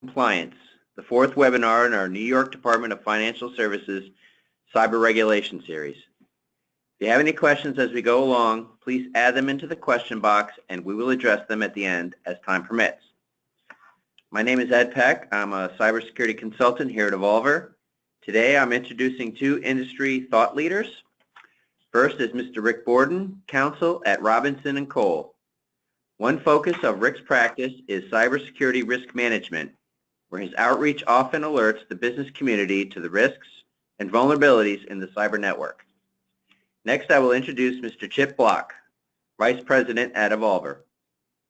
Compliance, the fourth webinar in our New York Department of Financial Services Cyber Regulation Series. If you have any questions as we go along, please add them into the question box and we will address them at the end as time permits. My name is Ed Peck. I'm a cybersecurity consultant here at Evolver. Today I'm introducing two industry thought leaders. First is Mr. Rick Borden, counsel at Robinson & Cole. One focus of Rick's practice is cybersecurity risk management, where his outreach often alerts the business community to the risks and vulnerabilities in the cyber network. Next, I will introduce Mr. Chip Block, Vice President at Evolver.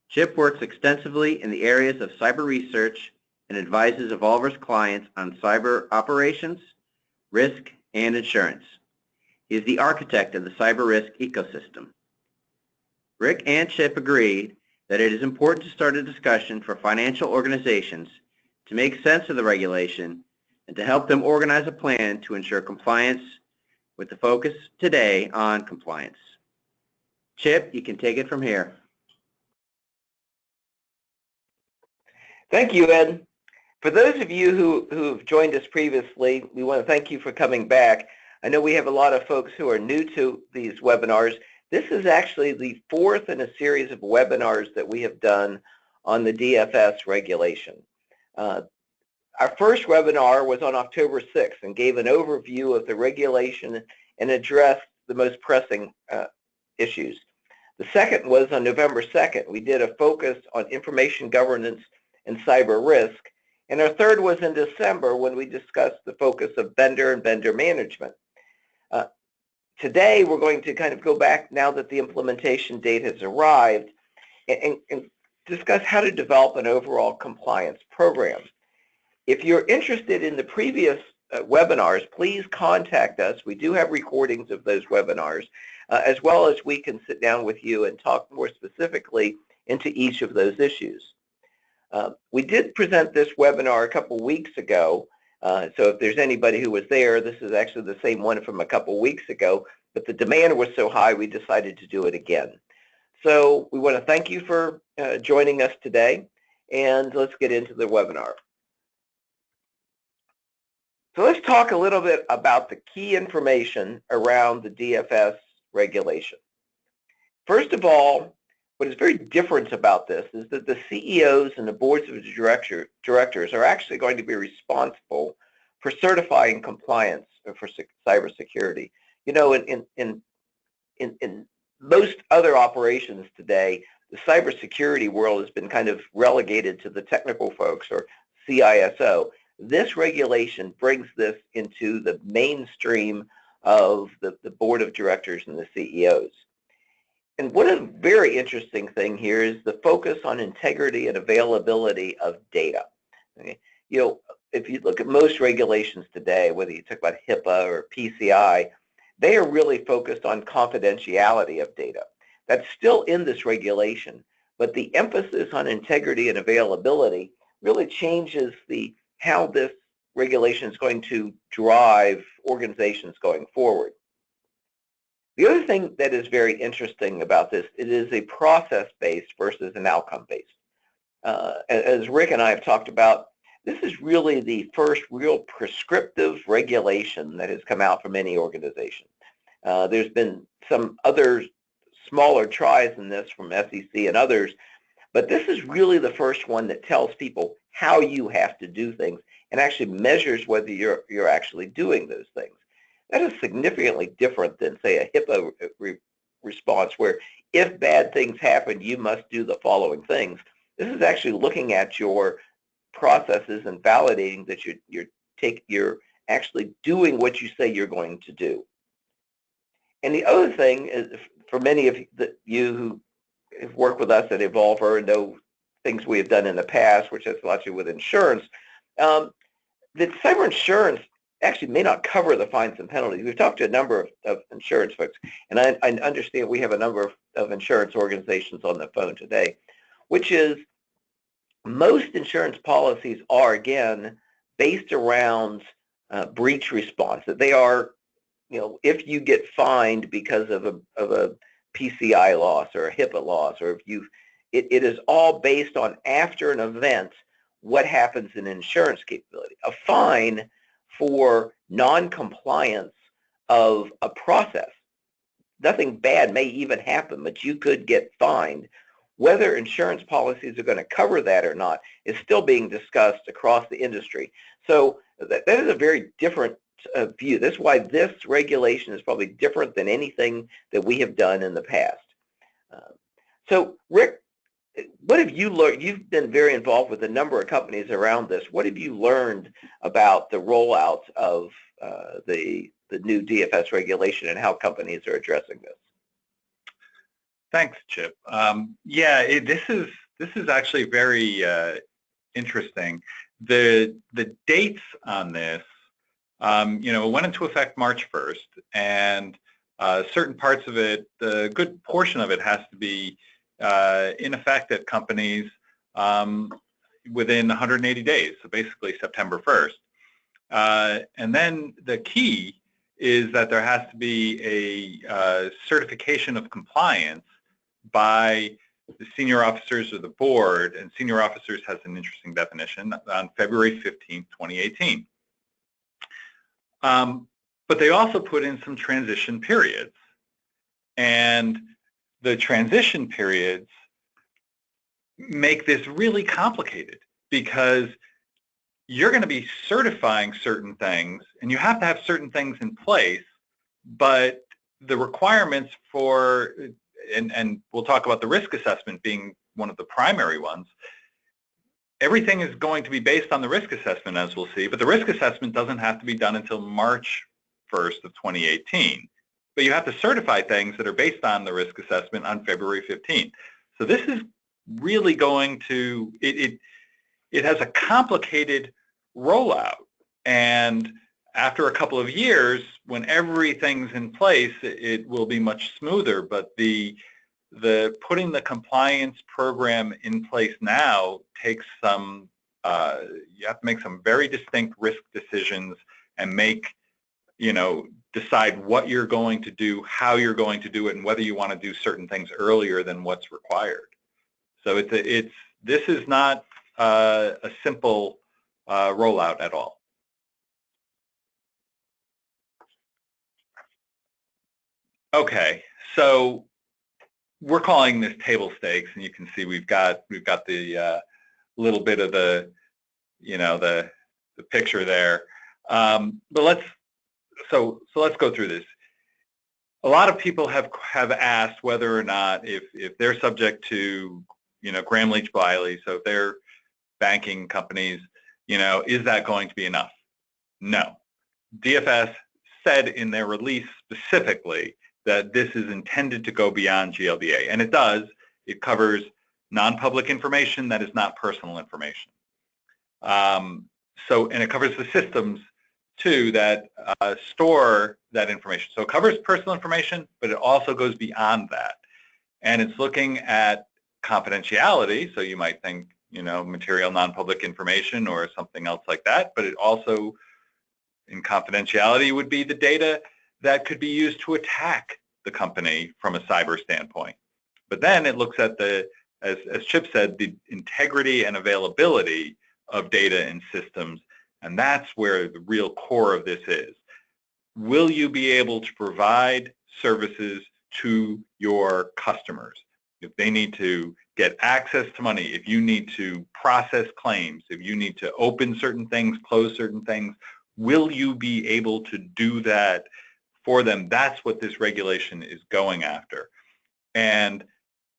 Chip works extensively in the areas of cyber research and advises Evolver's clients on cyber operations, risk, and insurance. He is the architect of the cyber risk ecosystem. Rick and Chip agreed that it is important to start a discussion for financial organizations to make sense of the regulation and to help them organize a plan to ensure compliance, with the focus today on compliance. Chip, you can take it from here. Thank you, Ed. For those of you who've joined us previously, we want to thank you for coming back. I know we have a lot of folks who are new to these webinars. This is actually the fourth in a series of webinars that we have done on the DFS regulation. Our first webinar was on October 6th and gave an overview of the regulation and addressed the most pressing issues. The second was on November 2nd. We did a focus on information governance and cyber risk. And our third was in December when we discussed the focus of vendor and vendor management. Today we're going to kind of go back now that the implementation date has arrived and discuss how to develop an overall compliance program. If you're interested in the previous webinars, please contact us. We do have recordings of those webinars, as well as we can sit down with you and talk more specifically into each of those issues. We did present this webinar a couple weeks ago, so if there's anybody who was there, this is actually the same one from a couple weeks ago, but the demand was so high we decided to do it again. So we want to thank you for joining us today, and let's get into the webinar. So let's talk a little bit about the key information around the DFS regulation. First of all, what is very different about this is that the CEOs and the boards of directors are actually going to be responsible for certifying compliance for cybersecurity. You know, in most other operations today, the cybersecurity world has been kind of relegated to the technical folks or CISO. This regulation brings this into the mainstream of the board of directors and the CEOs. And one very interesting thing here is the focus on integrity and availability of data. Okay? You know, if you look at most regulations today, whether you talk about HIPAA or PCI, they are really focused on confidentiality of data. That's still in this regulation, but the emphasis on integrity and availability really changes how this regulation is going to drive organizations going forward. The other thing that is very interesting about this, it is a process-based versus an outcome-based. As Rick and I have talked about, this is really the first real prescriptive regulation that has come out from any organization. There's been some other smaller tries in this from SEC and others, but this is really the first one that tells people how you have to do things and actually measures whether you're actually doing those things. That is significantly different than, say, a HIPAA response where if bad things happen, you must do the following things. This is actually looking at your processes and validating that you're actually doing what you say you're going to do. And the other thing is, for many of you who have worked with us at Evolver and know things we have done in the past, which has a lot to do with insurance, that cyber insurance actually may not cover the fines and penalties. We've talked to a number of insurance folks, and I understand we have a number of insurance organizations on the phone today, which is most insurance policies are, again, based around breach response. That they are, you know, if you get fined because of a PCI loss or a HIPAA loss, or if it is all based on after an event, what happens in insurance capability. A fine for non-compliance of a process. Nothing bad may even happen, but you could get fined. Whether insurance policies are going to cover that or not is still being discussed across the industry. So that is a very different view. That's why this regulation is probably different than anything that we have done in the past. So Rick, what have you learned? You've been very involved with a number of companies around this. What have you learned about the rollout of the new DFS regulation and how companies are addressing this? Thanks, Chip. Yeah, this is actually very interesting. The dates on this, it went into effect March 1st, and certain parts of it, the good portion of it has to be in effect at companies within 180 days, so basically September 1st. And then the key is that there has to be a certification of compliance by the senior officers of the board, and senior officers has an interesting definition, on February 15th, 2018. But they also put in some transition periods. And the transition periods make this really complicated because you're going to be certifying certain things, and you have to have certain things in place, but the requirements for, and we'll talk about the risk assessment being one of the primary ones, everything is going to be based on the risk assessment, as we'll see, but the risk assessment doesn't have to be done until March 1st of 2018. But you have to certify things that are based on the risk assessment on February 15th. So this is really going to, it has a complicated rollout. And after a couple of years, when everything's in place, it will be much smoother. But the putting the compliance program in place now takes some, you have to make some very distinct risk decisions and decide what you're going to do, how you're going to do it, and whether you want to do certain things earlier than what's required. So this is not a simple rollout at all. Okay, so we're calling this table stakes, and you can see we've got the little bit of the picture there. But let's go through this. A lot of people have asked whether or not if they're subject to Gramm-Leach-Bliley, so if they're banking companies, is that going to be enough? No. DFS said in their release specifically that this is intended to go beyond GLBA, and it does. It covers non-public information that is not personal information. And it covers the systems too that store that information. So it covers personal information, but it also goes beyond that. And it's looking at confidentiality, so you might think, material non-public information or something else like that, but it also, in confidentiality, would be the data that could be used to attack the company from a cyber standpoint. But then it looks at as Chip said, the integrity and availability of data and systems, and that's where the real core of this is. Will you be able to provide services to your customers? If they need to get access to money, if you need to process claims, if you need to open certain things, close certain things, will you be able to do that for them? That's what this regulation is going after. And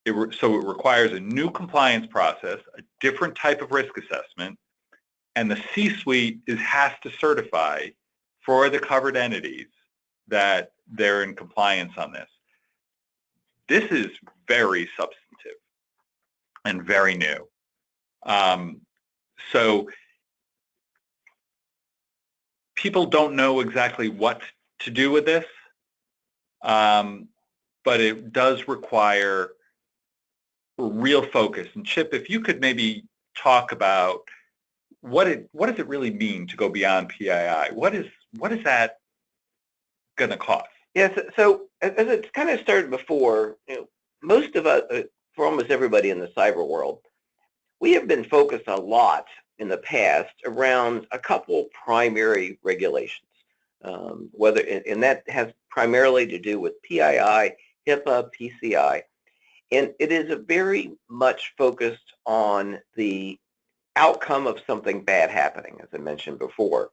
so it requires a new compliance process, a different type of risk assessment, and the C-suite has to certify for the covered entities that they're in compliance on this. This is very substantive and very new. So people don't know exactly what to do with this, but it does require real focus. And Chip, if you could maybe talk about what does it really mean to go beyond PII? What is that going to cost? Yes. So as it's kind of started before, most of us, for almost everybody in the cyber world, we have been focused a lot in the past around a couple primary regulations, and that has primarily to do with PII, HIPAA, PCI, and it is very much focused on the outcome of something bad happening, as I mentioned before.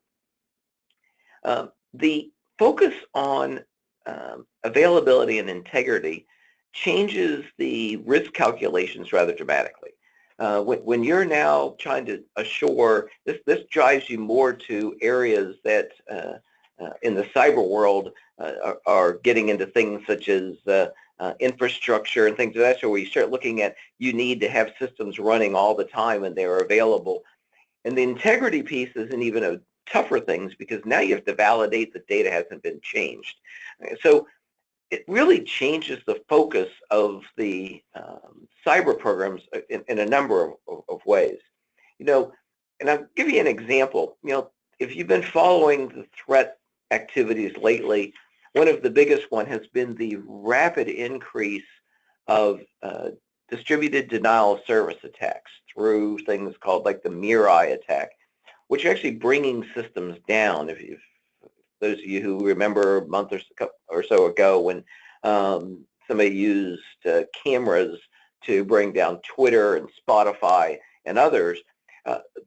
The focus on availability and integrity changes the risk calculations rather dramatically. When you're now trying to assure, this drives you more to areas that in the cyber world are getting into things such as infrastructure and things of that sort, where you start looking at, you need to have systems running all the time and they're available. And the integrity piece isn't even a tougher things, because now you have to validate the data hasn't been changed. So it really changes the focus of the cyber programs in a number of ways. And I'll give you an example. If you've been following the threat activities lately, one of the biggest one has been the rapid increase of distributed denial of service attacks through things called like the Mirai attack, which are actually bringing systems down. If those of you who remember a month or so ago when somebody used cameras to bring down Twitter and Spotify and others,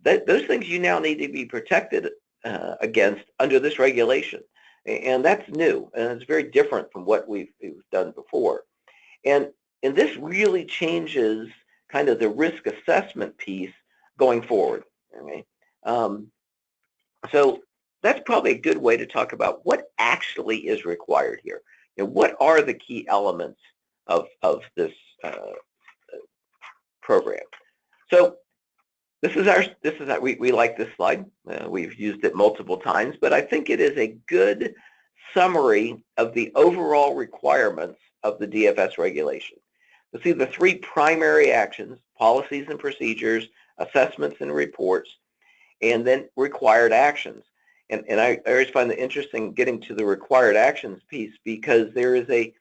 those things you now need to be protected against under this regulation. And that's new, and it's very different from what we've done before. And this really changes kind of the risk assessment piece going forward. Okay? So that's probably a good way to talk about what actually is required here. What are the key elements of this program? So we like this slide. We've used it multiple times, but I think it is a good summary of the overall requirements of the DFS regulation. You'll see the three primary actions: policies and procedures, assessments and reports, and then required actions. And I always find it interesting getting to the required actions piece, because there is a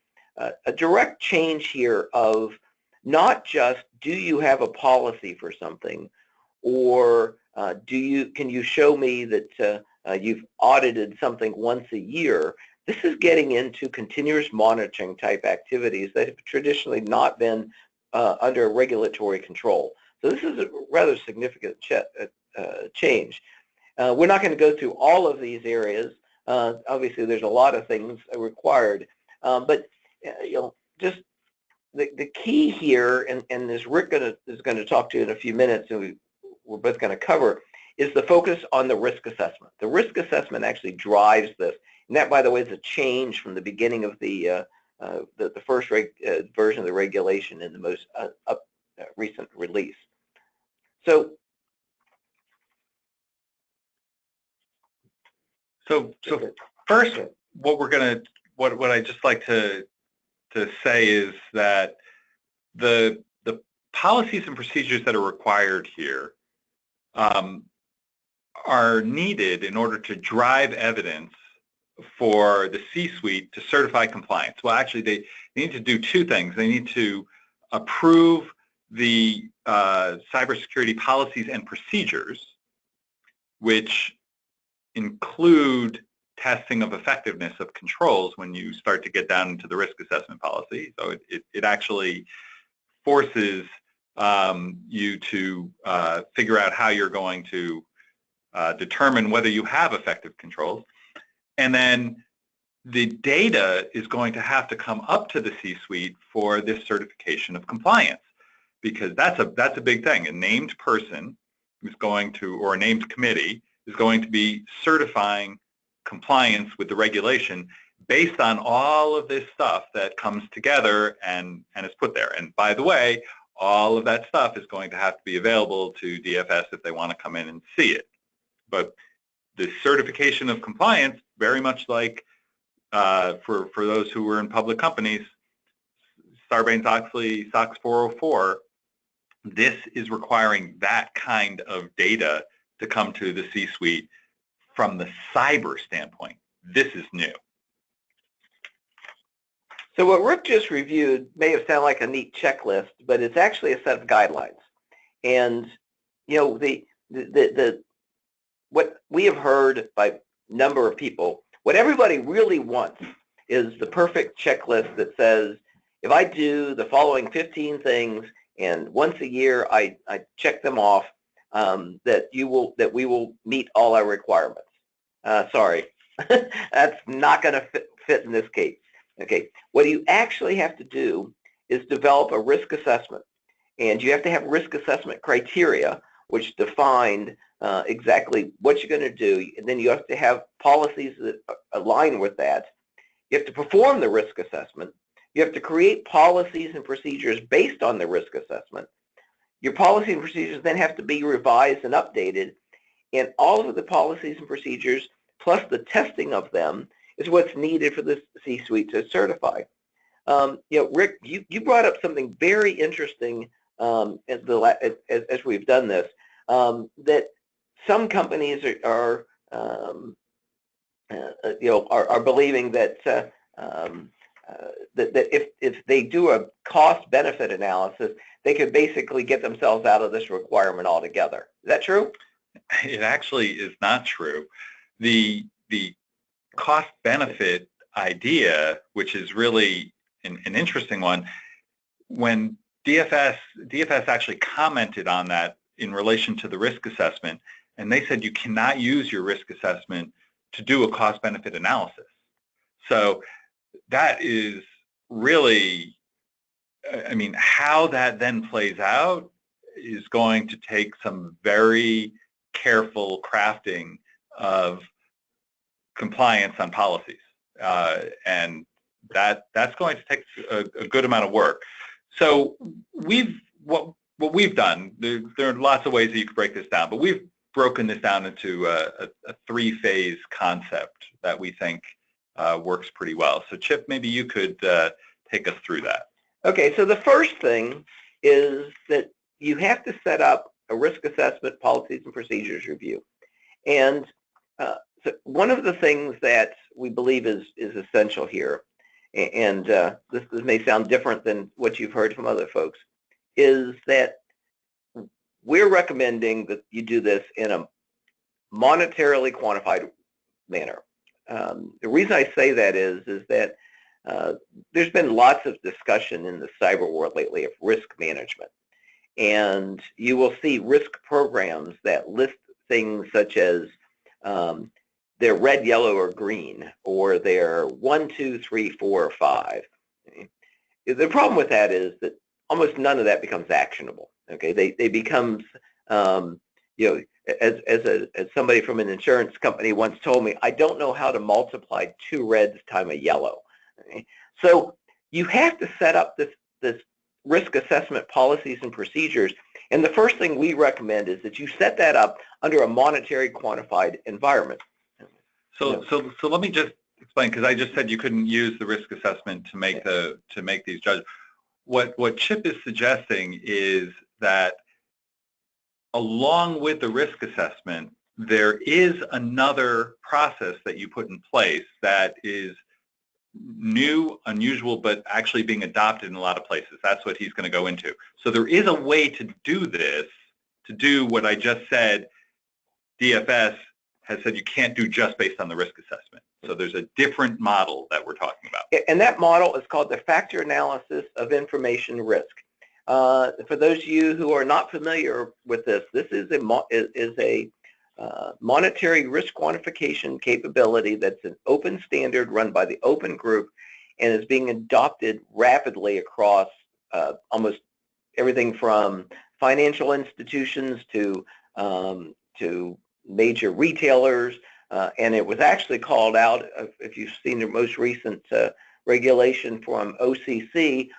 direct change here of not just, do you have a policy for something, or can you show me that you've audited something once a year? This is getting into continuous monitoring type activities that have traditionally not been under regulatory control. So this is a rather significant change. We're not going to go through all of these areas. Obviously, there's a lot of things required, but just the key here, and as Rick is going to talk to you in a few minutes, and we're both going to cover, is the focus on the risk assessment. The risk assessment actually drives this, and that, by the way, is a change from the beginning of the first version of the regulation in the most recent release. So first, what I just like to say is that the policies and procedures that are required here are needed in order to drive evidence for the C-suite to certify compliance. Well, actually, they need to do two things. They need to approve the cybersecurity policies and procedures, which include testing of effectiveness of controls when you start to get down into the risk assessment policy. So it actually forces you to figure out how you're going to determine whether you have effective controls. And then the data is going to have to come up to the C-suite for this certification of compliance, because that's a big thing. A named person is going to, or a named committee is going to be certifying compliance with the regulation based on all of this stuff that comes together and is put there. And by the way, all of that stuff is going to have to be available to DFS if they want to come in and see it. But the certification of compliance, very much like for those who were in public companies, Sarbanes-Oxley, SOX 404, this is requiring that kind of data to come to the C-suite from the cyber standpoint. This is new. So what Rick just reviewed may have sounded like a neat checklist, but it's actually a set of guidelines. And the what we have heard by a number of people, what everybody really wants is the perfect checklist that says, if I do the following 15 things and once a year I check them off, that we will meet all our requirements. Sorry, that's not going to fit in this case. Okay, what you actually have to do is develop a risk assessment, and you have to have risk assessment criteria which define exactly what you're going to do, and then you have to have policies that align with that. You have to perform the risk assessment. You have to create policies and procedures based on the risk assessment. Your policies and procedures then have to be revised and updated, and all of the policies and procedures plus the testing of them is what's needed for the C-suite to certify. Rick, you brought up something very interesting as we've done this, that some companies are believing that that if they do a cost-benefit analysis, they could basically get themselves out of this requirement altogether. Is that true? It actually is not true. The cost-benefit idea, which is really an interesting one, when DFS actually commented on that in relation to the risk assessment, and they said you cannot use your risk assessment to do a cost-benefit analysis. So that is really, I mean, how that then plays out is going to take some very careful crafting of compliance on policies, and that's going to take a good amount of work. So what we've done, there are lots of ways that you could break this down, but we've broken this down into a three-phase concept that we think works pretty well. So Chip, maybe you could take us through that. Okay, so the first thing is that you have to set up a risk assessment policies and procedures review. And so one of the things that we believe is essential here, and this may sound different than what you've heard from other folks, is that we're recommending that you do this in a monetarily quantified manner. The reason I say that is that there's been lots of discussion in the cyber world lately of risk management. And you will see risk programs that list things such as they're red, yellow, or green, or they're 1, 2, 3, 4, or 5. The problem with that is that almost none of that becomes actionable. Okay, they become, as somebody from an insurance company once told me, I don't know how to multiply 2 reds times a yellow. Okay? So you have to set up this risk assessment policies and procedures, and the first thing we recommend is that you set that up under a monetary quantified environment. So let me just explain, because I just said you couldn't use the risk assessment to make these judgments. What Chip is suggesting is that along with the risk assessment, there is another process that you put in place that is new, unusual, but actually being adopted in a lot of places. That's what he's going to go into. So there is a way to do this, to do what I just said. DFS has said you can't do just based on the risk assessment. So there's a different model that we're talking about. And that model is called the factor analysis of information risk. For those of you who are not familiar with this, this is a monetary risk quantification capability that's an open standard run by the open group and is being adopted rapidly across almost everything from financial institutions to major retailers, and it was actually called out, if you've seen the most recent regulation from OCC,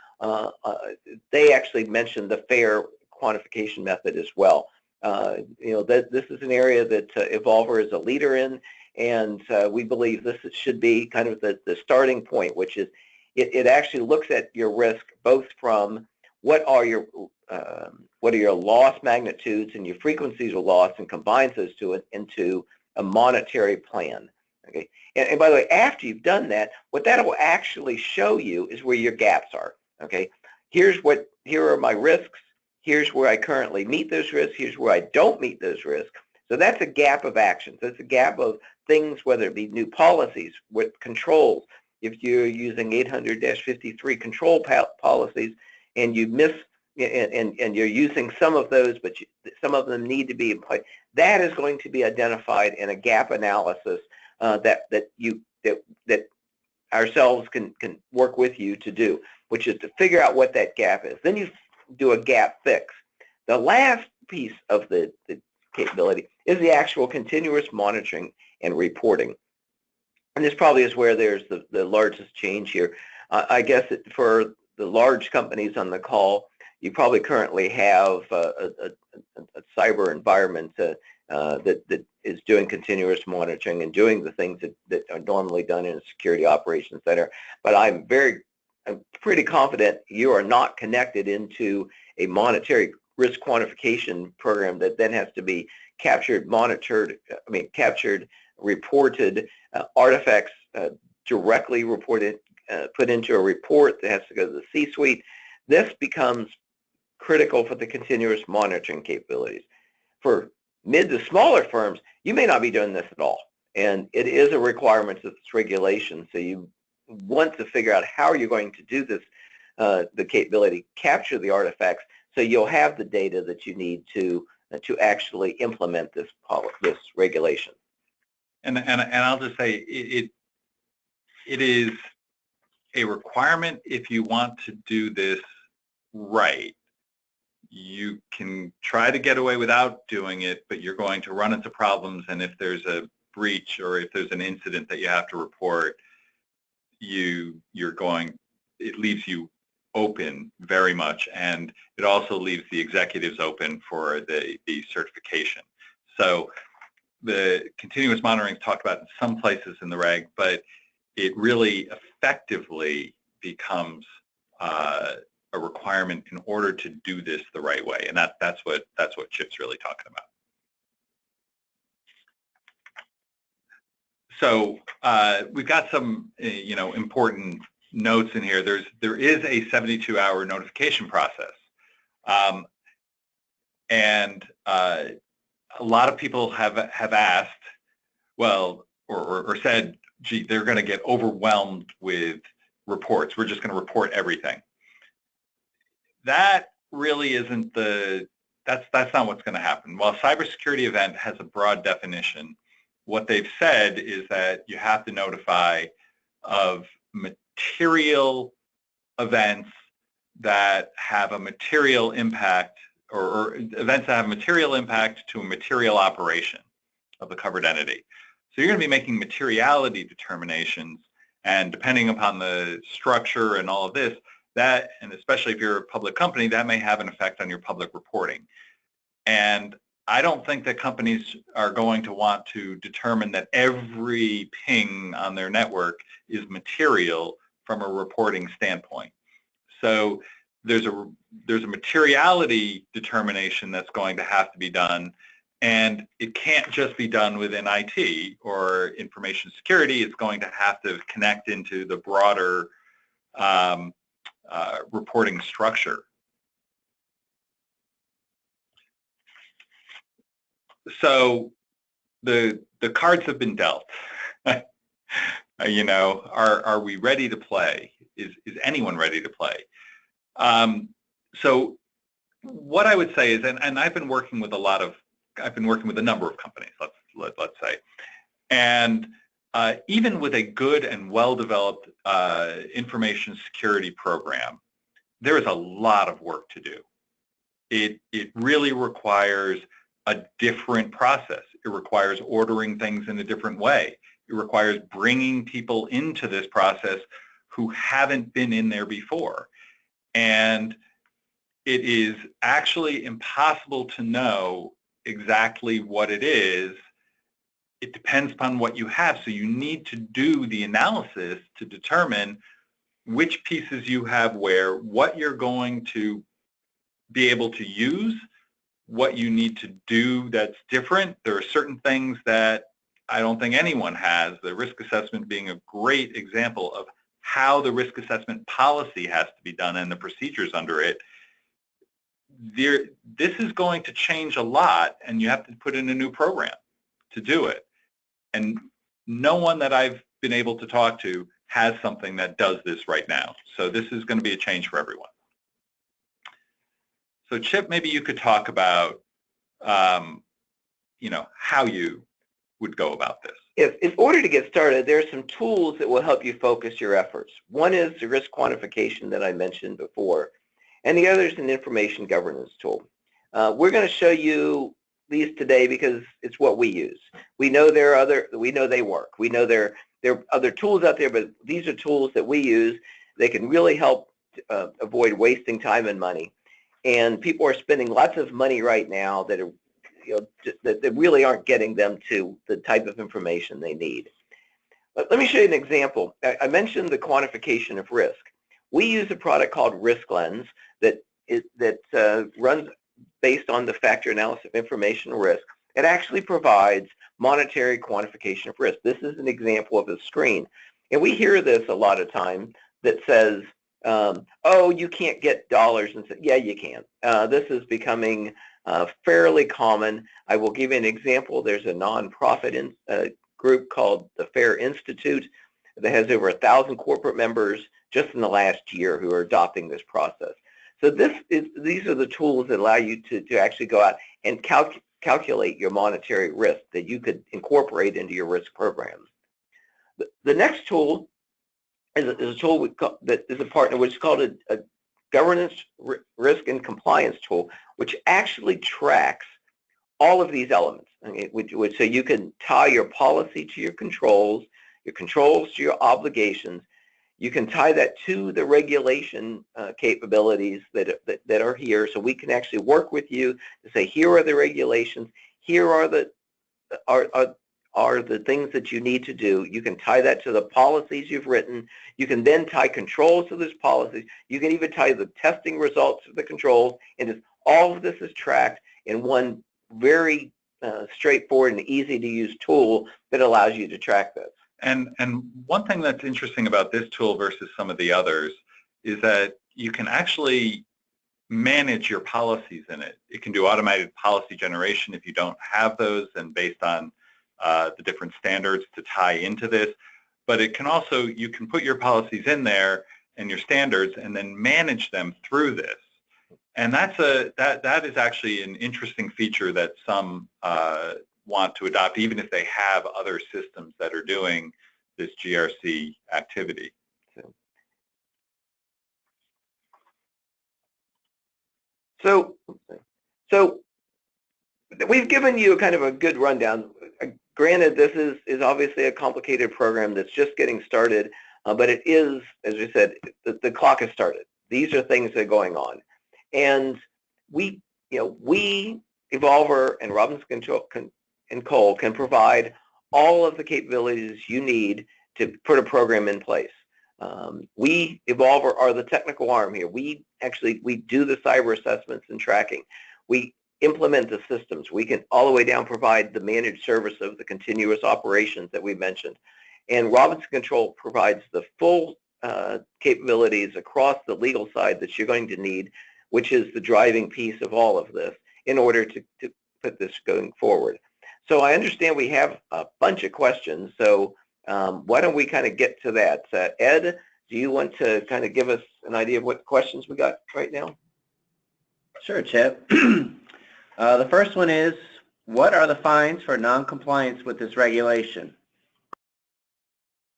they actually mentioned the fair quantification method as well. This is an area that Evolver is a leader in, and we believe this should be kind of the starting point, which is it actually looks at your risk both from what are your loss magnitudes and your frequencies of loss, and combines those two into a monetary plan. Okay, and by the way, after you've done that, what that will actually show you is where your gaps are. Okay, here are my risks. here's where I currently meet those risks, here's where I don't meet those risks. So that's a gap of action. So it's a gap of things, whether it be new policies, with controls. If you're using 800-53 control policies and you miss, and you're using some of those, but some of them need to be in place, that is going to be identified in a gap analysis that ourselves can work with you to do, which is to figure out what that gap is. Then you do a gap fix. The last piece of the capability is the actual continuous monitoring and reporting. And this probably is where there's the largest change here. I guess for the large companies on the call, you probably currently have a cyber environment that is doing continuous monitoring and doing the things that are normally done in a security operations center. But I'm pretty confident you are not connected into a monetary risk quantification program that then has to be captured, reported, artifacts directly reported, put into a report that has to go to the C-suite. This becomes critical for the continuous monitoring capabilities. For mid to smaller firms, you may not be doing this at all. And it is a requirement of this regulation. So you want to figure out how you're going to do this, the capability, capture the artifacts, so you'll have the data that you need to actually implement this regulation. And I'll just say it is a requirement if you want to do this right. You can try to get away without doing it, but you're going to run into problems, and if there's a breach or if there's an incident that you have to report, it leaves you open very much, and it also leaves the executives open for the certification. So the continuous monitoring is talked about in some places in the reg, but it really effectively becomes a requirement in order to do this the right way, and that's what Chip's really talking about. So we've got some important notes in here. There is a 72-hour notification process, and a lot of people have asked, well, or said, gee, they're going to get overwhelmed with reports. We're just going to report everything. That really isn't that's not what's going to happen. While cybersecurity event has a broad definition, what they've said is that you have to notify of material events that have a material impact, or events that have a material impact to a material operation of the covered entity. So you're going to be making materiality determinations, and depending upon the structure and all of this, that, and especially if you're a public company, that may have an effect on your public reporting. And I don't think that companies are going to want to determine that every ping on their network is material from a reporting standpoint. So there's a materiality determination that's going to have to be done, and it can't just be done within IT or information security. It's going to have to connect into the broader reporting structure. So the cards have been dealt. Are we ready to play? Is anyone ready to play? So what I would say is, and I've been working with a number of companies, let's say, and even with a good and well-developed information security program, there is a lot of work to do. It really requires a different process. It requires ordering things in a different way. It requires bringing people into this process who haven't been in there before. And it is actually impossible to know exactly what it is. It depends upon what you have. So you need to do the analysis to determine which pieces you have where, what you're going to be able to use, what you need to do that's different. There are certain things that I don't think anyone has, the risk assessment being a great example of how the risk assessment policy has to be done and the procedures under it. this is going to change a lot, and you have to put in a new program to do it. And no one that I've been able to talk to has something that does this right now. So this is going to be a change for everyone. So Chip, maybe you could talk about, how you would go about this. In order to get started, there are some tools that will help you focus your efforts. One is the risk quantification that I mentioned before, and the other is an information governance tool. We're going to show you these today because it's what we use. We know we know they work. We know there are other tools out there, but these are tools that we use. They can really help avoid wasting time and money. And people are spending lots of money right now that are that really aren't getting them to the type of information they need. But let me show you an example. I mentioned the quantification of risk. We use a product called Risk Lens that runs based on the factor analysis of information risk. It actually provides monetary quantification of risk. This is an example of a screen. And we hear this a lot of time that says, oh, you can't get dollars. And say, yeah, you can. This is becoming fairly common. I will give you an example. There's a nonprofit group called the Fair Institute that has over 1,000 corporate members just in the last year who are adopting this process. So these are the tools that allow you to actually go out and calculate your monetary risk that you could incorporate into your risk programs. The next tool is a tool that is a partner, which is called a governance, risk, and compliance tool, which actually tracks all of these elements. Okay, so you can tie your policy to your controls to your obligations. You can tie that to the regulation capabilities that are here, so we can actually work with you to say, here are the regulations, here are the things that you need to do. You can tie that to the policies you've written. You can then tie controls to those policies. You can even tie the testing results to the controls, and all of this is tracked in one very straightforward and easy to use tool that allows you to track this. And one thing that's interesting about this tool versus some of the others is that you can actually manage your policies in it. It can do automated policy generation if you don't have those, and based on the different standards to tie into this. But it can also, you can put your policies in there and your standards and then manage them through this. And that is actually an interesting feature that some want to adopt, even if they have other systems that are doing this GRC activity. So we've given you kind of a good rundown. Granted, this is obviously a complicated program that's just getting started, but it is, as we said, the clock has started. These are things that are going on. And we Evolver and Robinson and Cole can provide all of the capabilities you need to put a program in place. We, Evolver, are the technical arm here. We do the cyber assessments and tracking. We implement the systems. We can all the way down provide the managed service of the continuous operations that we mentioned. And Robinson Control provides the full capabilities across the legal side that you're going to need, which is the driving piece of all of this in order to put this going forward. So I understand we have a bunch of questions, so why don't we kind of get to that? Ed, do you want to kind of give us an idea of what questions we got right now? Sure, Chip. The first one is, what are the fines for non-compliance with this regulation?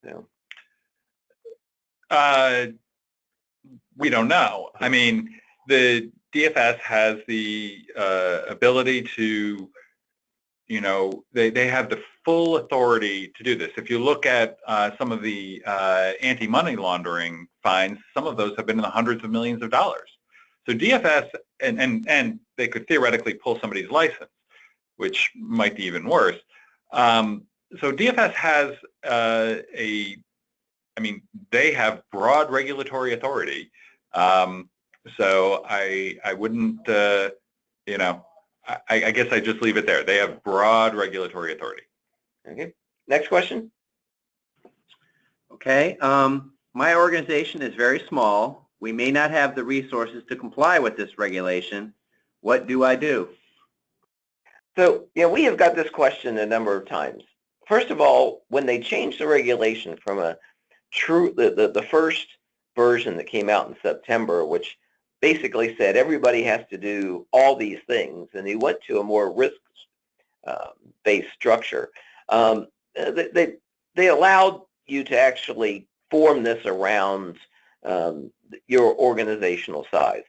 Yeah. We don't know. I mean, the DFS has the ability to, they have the full authority to do this. If you look at some of the anti-money laundering fines, some of those have been in the hundreds of millions of dollars. So DFS, and they could theoretically pull somebody's license, which might be even worse. So DFS has they have broad regulatory authority. So I wouldn't, I guess I just leave it there. They have broad regulatory authority. Okay. Next question. Okay. My organization is very small. We may not have the resources to comply with this regulation. What do I do? So, we have got this question a number of times. First of all, when they changed the regulation from the first version that came out in September, which basically said everybody has to do all these things, and they went to a more risk-based structure, they allowed you to actually form this around your organizational size.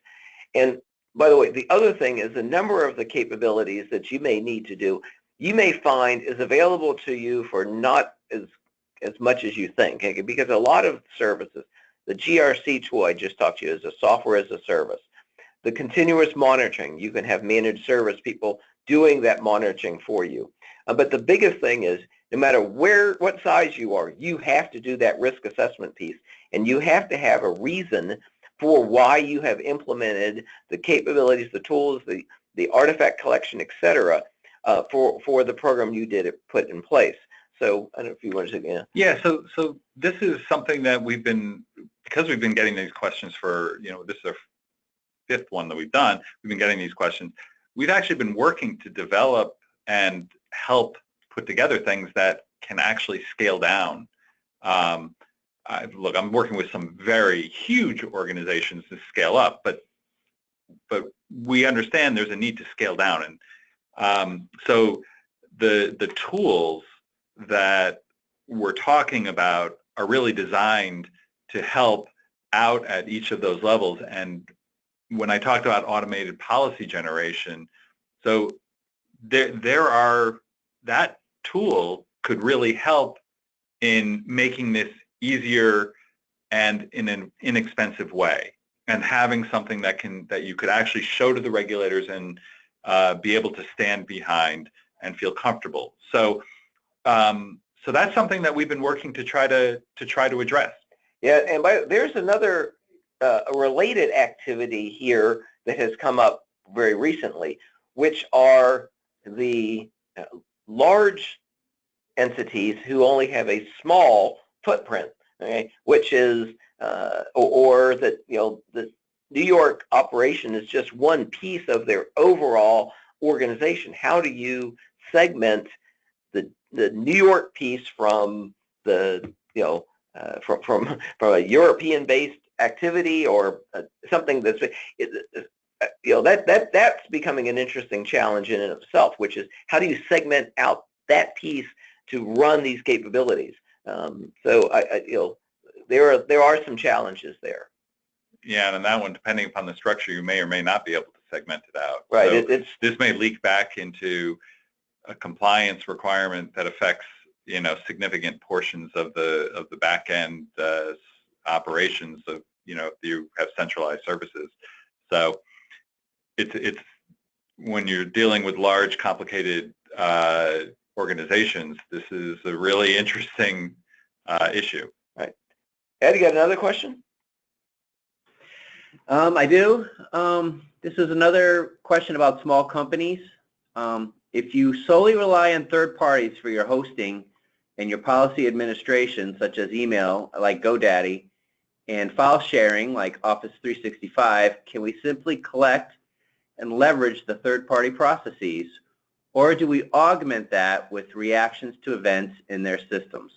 And by the way, the other thing is a number of the capabilities that you may need to do, you may find is available to you for not as much as you think, okay? Because a lot of services, the GRC tool I just talked to you is a software as a service. The continuous monitoring, you can have managed service people doing that monitoring for you. But the biggest thing is, no matter what size you are, you have to do that risk assessment piece, and you have to have a reason for why you have implemented the capabilities, the tools, the artifact collection, etc., for the program you put in place. So I don't know if you want to say, yeah. Yeah. So this is something that because we've been getting these questions for, this is our fifth one that we've done. We've been getting these questions. We've actually been working to develop and help put together things that can actually scale down. Look, I'm working with some very huge organizations to scale up, but we understand there's a need to scale down, and so the tools that we're talking about are really designed to help out at each of those levels. And when I talked about automated policy generation, so that tool could really help in making this easier and in an inexpensive way, and having something that you could actually show to the regulators and be able to stand behind and feel comfortable. So that's something that we've been working to try to address. Yeah, and there's another a related activity here that has come up very recently, which are the large entities who only have a small footprint, okay, which is or that the New York operation is just one piece of their overall organization. How do you segment the New York piece from the from a European-based activity, or something that's that's becoming an interesting challenge in and of itself, which is how do you segment out that piece to run these capabilities? So there are some challenges there. Yeah, and that one, depending upon the structure, you may or may not be able to segment it out. Right. So this may leak back into a compliance requirement that affects significant portions of the back end operations of if you have centralized services. So it's when you're dealing with large, complicated organizations, this is a really interesting issue. Right. Ed, you got another question? I do. This is another question about small companies. If you solely rely on third parties for your hosting and your policy administration, such as email, like GoDaddy, and file sharing, like Office 365, can we simply collect and leverage the third-party processes, or do we augment that with reactions to events in their systems?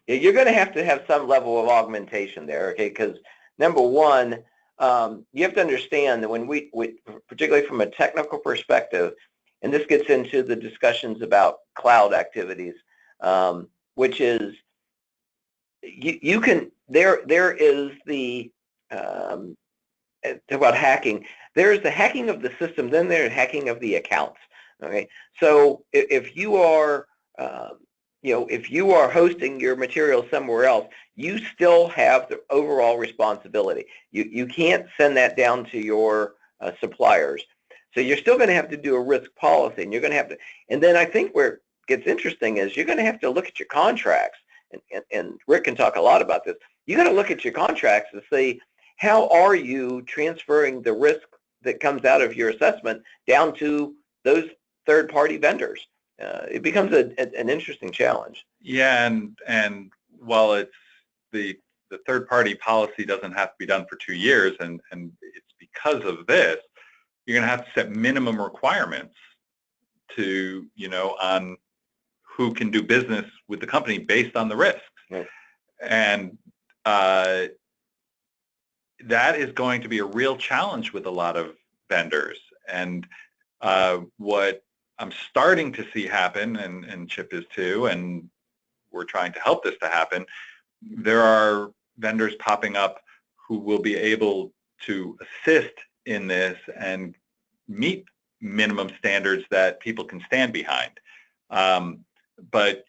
You're going to have some level of augmentation there, okay? Because number one, you have to understand that when we particularly from a technical perspective, and this gets into the discussions about cloud activities, which is you can there is the about hacking. There's the hacking of the system, then there's hacking of the accounts. Okay, so if you are if you are hosting your material somewhere else, you still have the overall responsibility. You can't send that down to your suppliers. So you're still going to have to do a risk policy, and you're going to have to. And then I think where it gets interesting is you're going to have to look at your contracts, and Rick can talk a lot about this. You got to look at your contracts and say, how are you transferring the risk that comes out of your assessment down to those third-party vendors? It becomes an interesting challenge. Yeah, and while it's the third-party policy doesn't have to be done for 2 years, and it's because of this you're going to have to set minimum requirements to, on who can do business with the company based on the risks. Right. And that is going to be a real challenge with a lot of vendors. And what I'm starting to see happen, and Chip is too, and we're trying to help this to happen, there are vendors popping up who will be able to assist in this and meet minimum standards that people can stand behind. But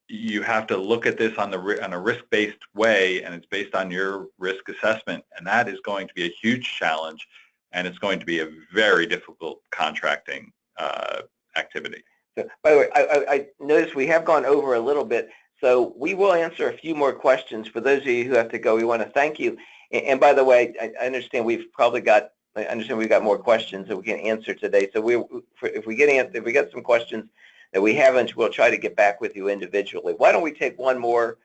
you have to look at this on a risk-based way, and it's based on your risk assessment, and that is going to be a huge challenge, and it's going to be a very difficult contracting activity. So, by the way, I noticed we have gone over a little bit, so we will answer a few more questions. For those of you who have to go, we want to thank you. And by the way, I understand we've got more questions that we can answer today. So if we get some questions that we haven't, we'll try to get back with you individually. Why don't we take one more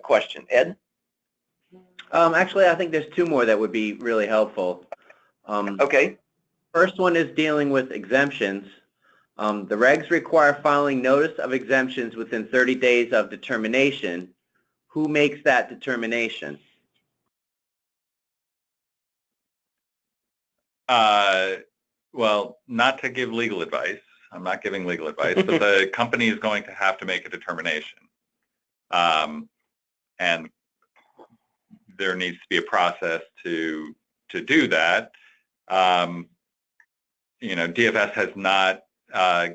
question? Ed? Actually, I think there's two more that would be really helpful. Okay. First one is dealing with exemptions. The regs require filing notice of exemptions within 30 days of determination. Who makes that determination? Well, not to give legal advice. I'm not giving legal advice, but the company is going to have to make a determination. And there needs to be a process to do that. DFS has not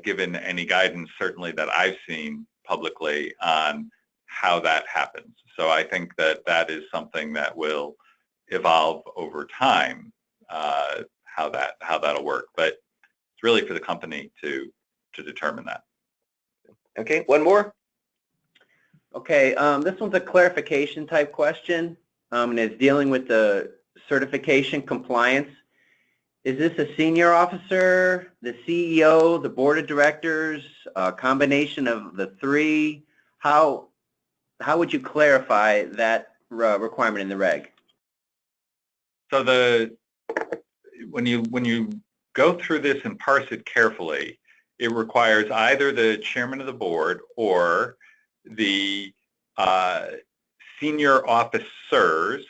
given any guidance, certainly that I've seen publicly, on how that happens. So I think that is something that will evolve over time, how that'll work. But it's really for the company to determine that. Okay, one more. Okay, this one's a clarification type question, and it's dealing with the certification compliance. Is this a senior officer, the CEO, the board of directors, a combination of the three? How would you clarify that requirement in the reg? So when you go through this and parse it carefully, it requires either the chairman of the board or the senior officers,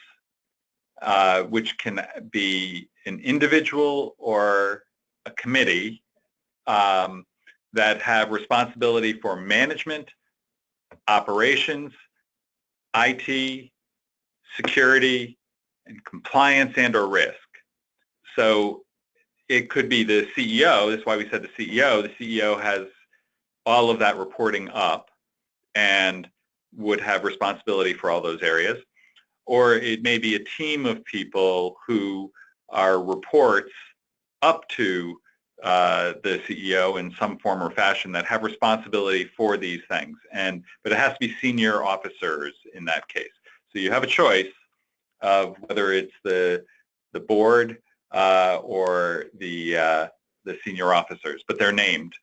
which can be an individual or a committee, that have responsibility for management, operations, IT, security, and compliance and or risk. So it could be the CEO. That's why we said the CEO. The CEO has all of that reporting up and would have responsibility for all those areas. Or it may be a team of people who are reports up to the CEO in some form or fashion that have responsibility for these things. But it has to be senior officers in that case. So you have a choice of whether it's the board or the senior officers, but they're named.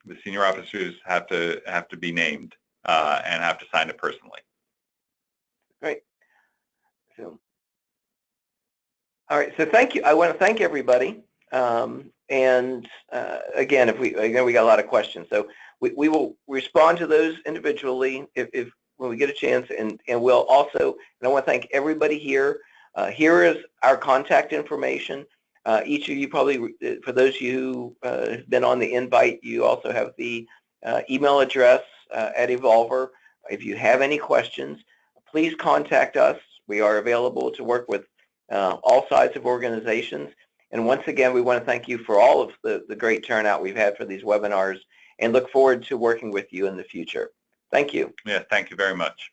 The senior officers have to be named and have to sign it personally. Great. So, all right. So thank you. I want to thank everybody. And again, we got a lot of questions, so we will respond to those individually if when we get a chance, and we'll also. And I want to thank everybody here. Here is our contact information. Each of you probably, for those of you who have been on the invite, you also have the email address at Evolver. If you have any questions, please contact us. We are available to work with all sides of organizations. And once again, we want to thank you for all of the great turnout we've had for these webinars, and look forward to working with you in the future. Thank you. Yeah, thank you very much.